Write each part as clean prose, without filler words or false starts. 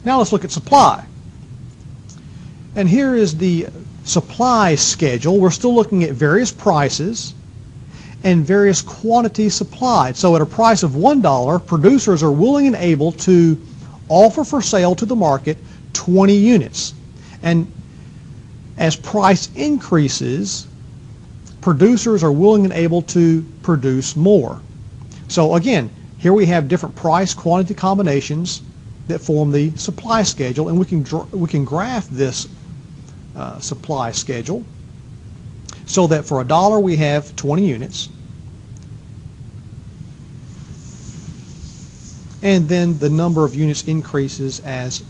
Now let's look at supply. And here is the supply schedule. We're still looking at various prices and various quantities supplied. So at a price of $1, producers are willing and able to offer for sale to the market 20 units. And as price increases, producers are willing and able to produce more. So again, here we have different price quantity combinations that form the supply schedule, and we can graph this supply schedule so that for $1 we have 20 units, and then the number of units increases as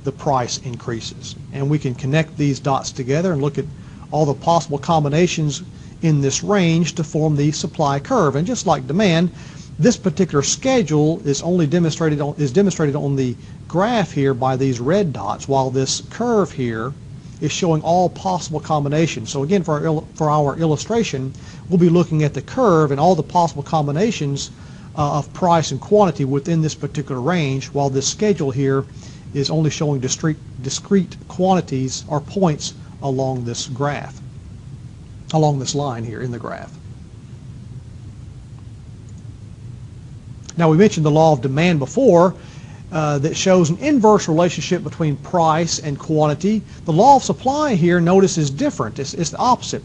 the price increases. And we can connect these dots together and look at all the possible combinations in this range to form the supply curve. And just like demand, this particular schedule is demonstrated on the graph here by these red dots, while this curve here is showing all possible combinations. So again, for our illustration, we'll be looking at the curve and all the possible combinations of price and quantity within this particular range, while this schedule here is only showing discrete quantities or points along this graph, along this line here in the graph. Now, we mentioned the law of demand before that shows an inverse relationship between price and quantity. The law of supply here, notice, is different. It's the opposite.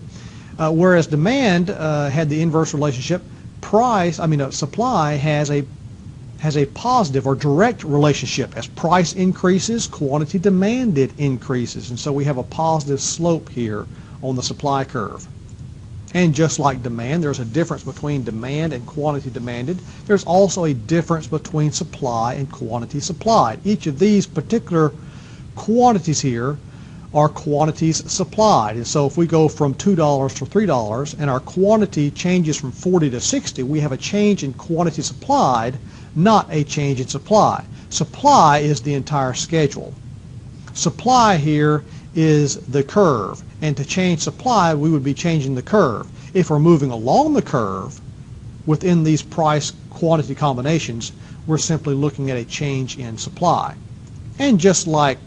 Whereas demand had the inverse relationship, supply has a positive or direct relationship. As price increases, quantity demanded increases. And so we have a positive slope here on the supply curve. And just like demand, there's a difference between demand and quantity demanded. There's also a difference between supply and quantity supplied. Each of these particular quantities here are quantities supplied. And so if we go from $2 to $3 and our quantity changes from 40 to 60, we have a change in quantity supplied, not a change in supply. Supply is the entire schedule. Supply here is the curve, and to change supply we would be changing the curve. If we're moving along the curve within these price quantity combinations, we're simply looking at a change in supply. And just like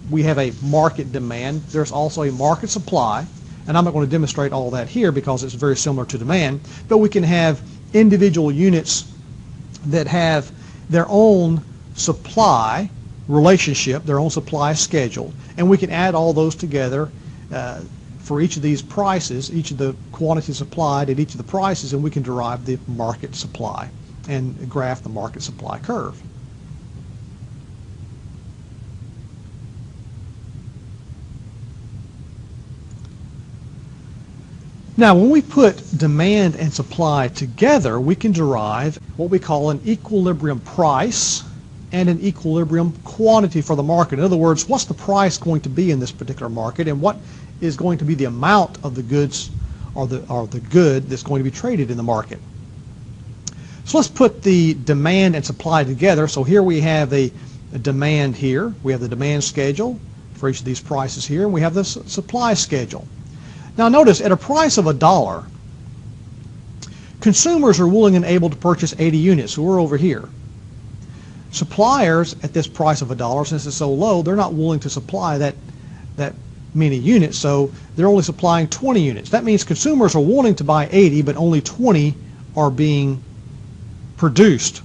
we have a market demand, there's also a market supply, and I'm not going to demonstrate all that here because it's very similar to demand, but we can have individual units that have their own supply relationship, their own supply schedule, and we can add all those together for each of these prices, each of the quantities supplied at each of the prices, and we can derive the market supply and graph the market supply curve. Now, when we put demand and supply together, we can derive what we call an equilibrium price and an equilibrium quantity for the market. In other words, what's the price going to be in this particular market, and what is going to be the amount of the goods or the good that's going to be traded in the market. So let's put the demand and supply together. So here we have a demand here. We have the demand schedule for each of these prices here, and we have the supply schedule. Now notice, at a price of $1, consumers are willing and able to purchase 80 units, so we're over here. Suppliers, at this price of $1, since it's so low, they're not willing to supply that many units, so they're only supplying 20 units. That means consumers are wanting to buy 80, but only 20 are being produced.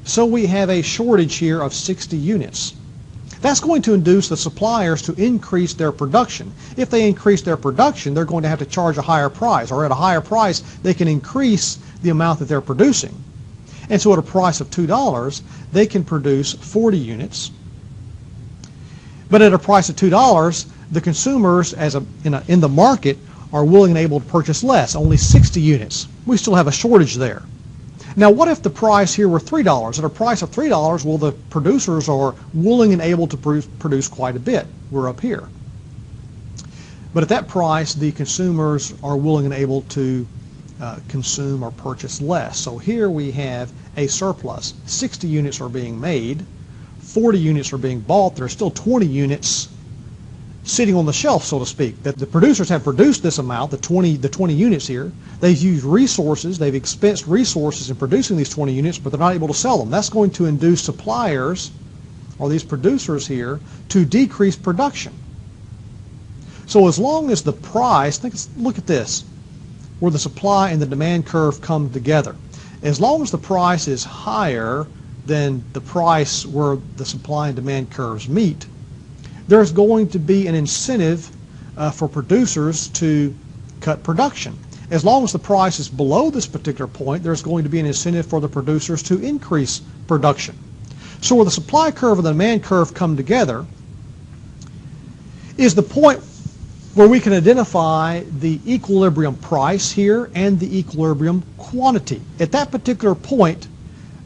So we have a shortage here of 60 units. That's going to induce the suppliers to increase their production. If they increase their production, they're going to have to charge a higher price, or at a higher price they can increase the amount that they're producing. And so at a price of $2, they can produce 40 units. But at a price of $2, the consumers in the market are willing and able to purchase less, only 60 units. We still have a shortage there. Now, what if the price here were $3? At a price of $3, well, the producers are willing and able to produce quite a bit. We're up here. But at that price, the consumers are willing and able to consume or purchase less. So here we have a surplus. 60 units are being made. 40 units are being bought. There are still 20 units sitting on the shelf, so to speak. That the producers have produced this amount, the 20 units here. They've used resources, they've expensed resources in producing these 20 units, but they're not able to sell them. That's going to induce suppliers or these producers here, to decrease production. So as long as the price, look at this, where the supply and the demand curve come together. As long as the price is higher than the price where the supply and demand curves meet, there's going to be an incentive for producers to cut production. As long as the price is below this particular point, there's going to be an incentive for the producers to increase production. So where the supply curve and the demand curve come together is the point where we can identify the equilibrium price here and the equilibrium quantity. At that particular point,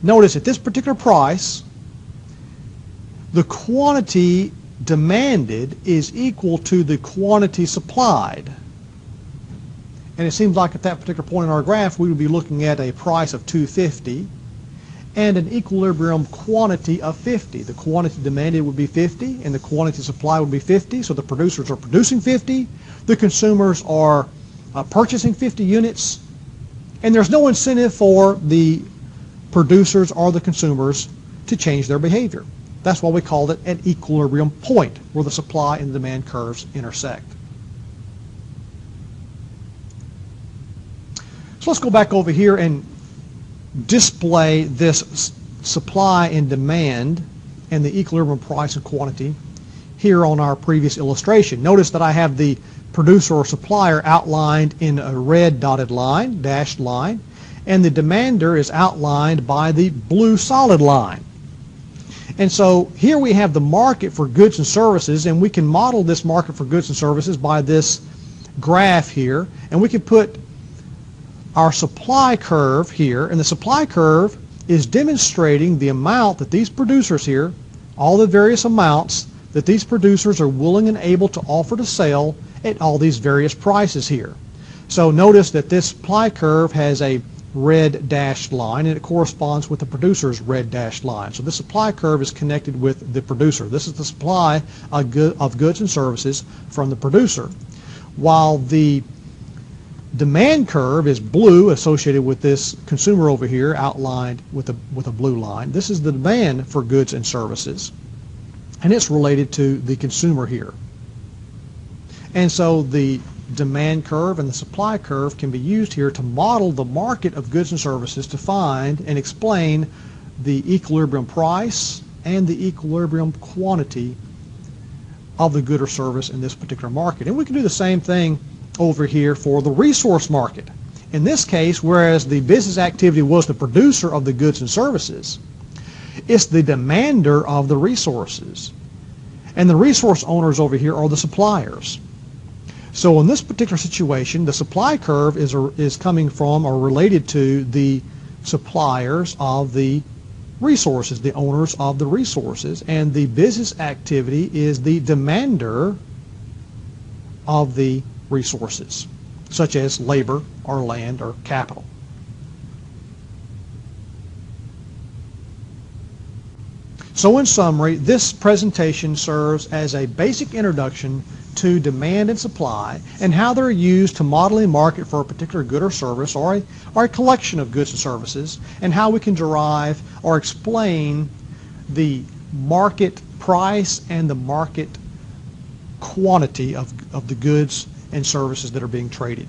notice at this particular price, the quantity demanded is equal to the quantity supplied. And it seems like at that particular point in our graph, we would be looking at a price of $2.50 and an equilibrium quantity of 50. The quantity demanded would be 50 and the quantity supply would be 50. So the producers are producing 50, the consumers are purchasing 50 units, and there's no incentive for the producers or the consumers to change their behavior. That's why we called it an equilibrium point, where the supply and demand curves intersect. So let's go back over here and display this supply and demand and the equilibrium price and quantity here on our previous illustration. Notice that I have the producer or supplier outlined in a red dotted line, dashed line, and the demander is outlined by the blue solid line. And so here we have the market for goods and services, and we can model this market for goods and services by this graph here, and we can put our supply curve here, and the supply curve is demonstrating the amount that these producers here, all the various amounts that these producers are willing and able to offer to sell at all these various prices here. So notice that this supply curve has a red dashed line, and it corresponds with the producer's red dashed line. So the supply curve is connected with the producer. This is the supply of goods and services from the producer, while the demand curve is blue, associated with this consumer over here, outlined with a blue line. This is the demand for goods and services, and it's related to the consumer here. And so the demand curve and the supply curve can be used here to model the market of goods and services to find and explain the equilibrium price and the equilibrium quantity of the good or service in this particular market. And we can do the same thing over here for the resource market. In this case, whereas the business activity was the producer of the goods and services, it's the demander of the resources. And the resource owners over here are the suppliers. So in this particular situation, the supply curve is coming from or related to the suppliers of the resources, the owners of the resources, and the business activity is the demander of the resources, such as labor or land or capital. So in summary, this presentation serves as a basic introduction to demand and supply and how they're used to model a market for a particular good or service or a collection of goods and services, and how we can derive or explain the market price and the market quantity of the goods and services that are being traded.